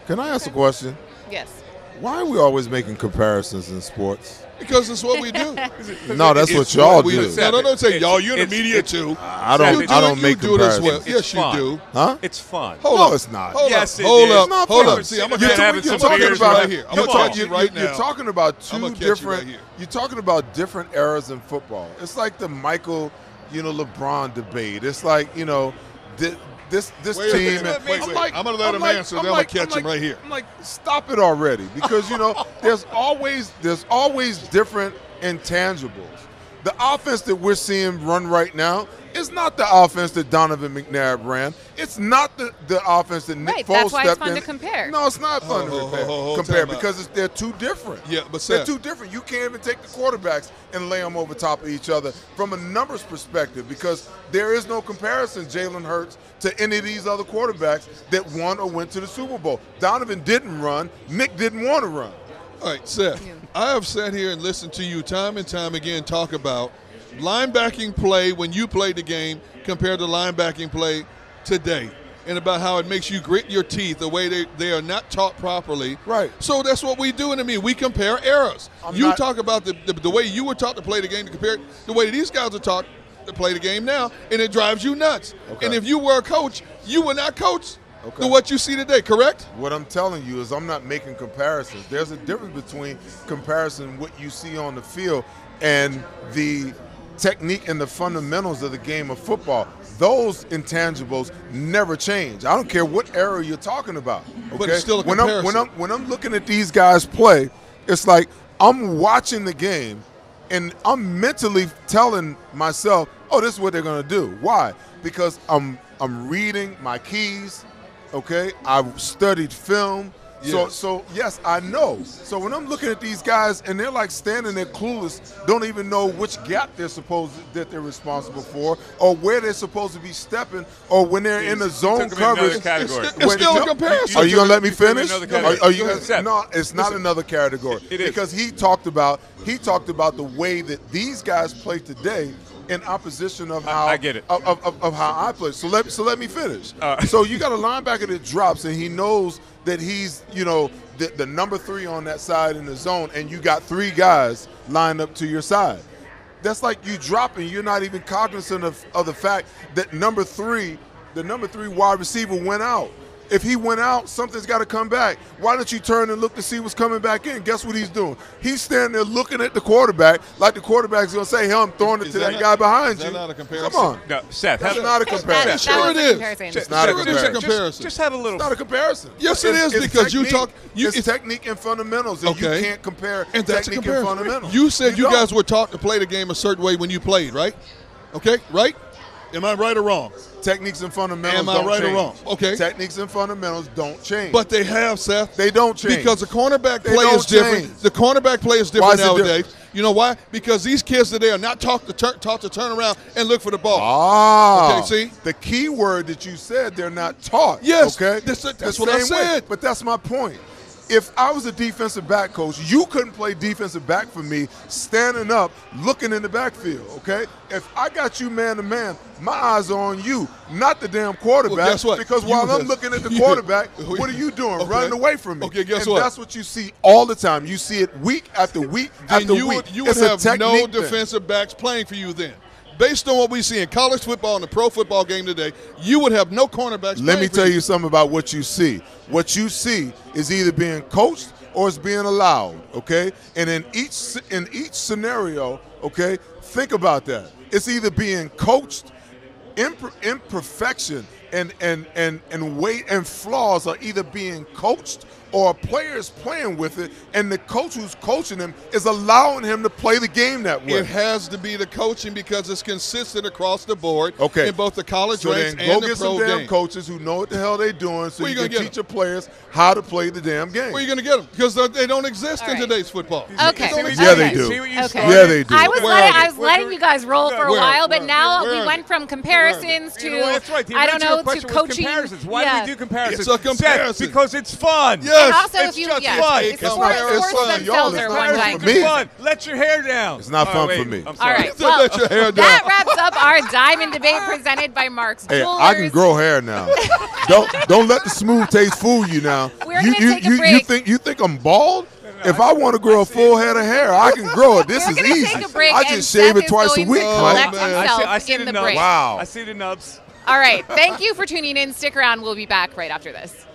Can I ask a question? Yes. Why are we always making comparisons in sports? Because it's what we do. No, that's what y'all do. No, don't say y'all. You're in the media too. I don't make comparisons. Well. Yes, you do. Huh? It's fun. No, it's not. Hold yes, up. Hold it up. Not Hold fun. up. See, I'm You're talking about right here. I'm gonna catch you right now. You're talking about two different. Right here. You're talking about different eras in football. It's like the Michael, LeBron debate. It's like this team. I'm gonna let him answer. Then I'm gonna catch him right here. I'm like, stop it already, because there's always different intangibles. The offense that we're seeing run right now is not the offense that Donovan McNabb ran. It's not the offense that Nick Foles stepped in. That's why it's fun to compare. No, it's not fun to compare because they're too different. Yeah, but they're too different. You can't even take the quarterbacks and lay them over top of each other from a numbers perspective, because there is no comparison, Jalen Hurts, to any of these other quarterbacks that won or went to the Super Bowl. Donovan didn't run. Nick didn't want to run. All right, Seth, I have sat here and listened to you time and time again talk about linebacking play when you played the game compared to linebacking play today, and about how it makes you grit your teeth the way they are not taught properly. Right. So that's what we do. We compare eras. Talk about the way you were taught to play the game to compare the way these guys are taught to play the game now, and it drives you nuts. Okay. And if you were a coach, you would not coach to what you see today, correct? What I'm telling you is I'm not making comparisons. There's a difference between comparison what you see on the field and the technique and the fundamentals of the game of football. Those intangibles never change. I don't care what era you're talking about. Okay? But it's still a comparison. When I'm looking at these guys play, it's like I'm watching the game and I'm mentally telling myself, oh, this is what they're going to do. Why? Because I'm reading my keys. Okay, I've studied film, so yes, I know. So when I'm looking at these guys and they're like standing there clueless, don't even know which gap they're responsible for, or where they're supposed to be stepping, or when they're in the zone coverage. It's still a comparison. Are you gonna let me finish? Are you no, it's not another category. It is. Because he talked about the way that these guys play today, in opposition of how I get it. Of how I play. So let me finish. So you got a linebacker that drops and he knows that he's the number 3 on that side in the zone, and you got 3 guys lined up to your side. That's like you dropping. You're not even cognizant of the fact that the number 3 wide receiver went out. If he went out, something's got to come back. Why don't you turn and look to see what's coming back in? Guess what he's doing? He's standing there looking at the quarterback like the quarterback's going to say, hey, I'm throwing it to that guy behind you. Is that not a comparison? Come on. No, Seth. That's not a comparison. Sure it is. It's not a comparison. Just have a little. It's not a comparison. Yes, it is, because you talk. It's technique and fundamentals, and you can't compare technique and fundamentals. You said you guys were taught to play the game a certain way when you played, right? Okay, right? Am I right or wrong? Techniques and fundamentals don't change. Am I right or wrong? Okay. Techniques and fundamentals don't change. But they have, Seth. They don't change. Because the cornerback play is different. The cornerback play is different nowadays. You know why? Because these kids today are not taught to turn around and look for the ball. Ah. Okay, see? The key word that you said, they're not taught. Yes. Okay? That's what I said. But that's my point. If I was a defensive back coach, you couldn't play defensive back for me standing up, looking in the backfield, okay? If I got you man-to-man, my eyes are on you, not the damn quarterback. Well, guess what? Because while I'm looking at the quarterback, what are you doing? Okay. Running away from me. Okay, guess and what? That's what you see all the time. You see it week after week after week. You would have no defensive backs playing for you then. Based on what we see in college football and the pro football game today, you would have no cornerbacks. Let me tell you something about what you see. What you see is either being coached or it's being allowed, okay? And in each scenario, okay, think about that. It's either being coached, imperfection and weight and flaws are either being coached or a player is playing with it, and the coach who's coaching him is allowing him to play the game that way. It has to be the coaching because it's consistent across the board in both the college and ranks and the pro game. So then go get some damn coaches who know what the hell they're doing so you can teach your players how to play the damn game. Where are you going to get them? Because they don't exist in today's football. Okay. Yeah, they do. Yeah, they do. I was letting you guys roll for a while, but now we went from comparisons to, I don't know, question was coaching. comparisons. Why do we do comparisons? It's a comparison. Seth, because it's fun. Yes. And also, It's if you, just yeah, fun. it's It's sports fun. Y'all, themselves it's are not one fun time. for me. It's fun. Let your hair down. It's not fun wait, for me. I'm All sorry. right, well, Let your hair down. that wraps up our Diamond Debate presented by Mark's Hey, Jewelers. I can grow hair now. don't let the smooth taste fool you now. We're gonna take a break. You think I'm bald? If I want to grow a full head of hair, I can grow it. This We're is gonna easy. take a break, I and just shave Seth it twice is a going week, to Mike. collect man. himself I see in the the nubs. break. Wow. I see the nubs. All right, thank you for tuning in. Stick around. We'll be back right after this.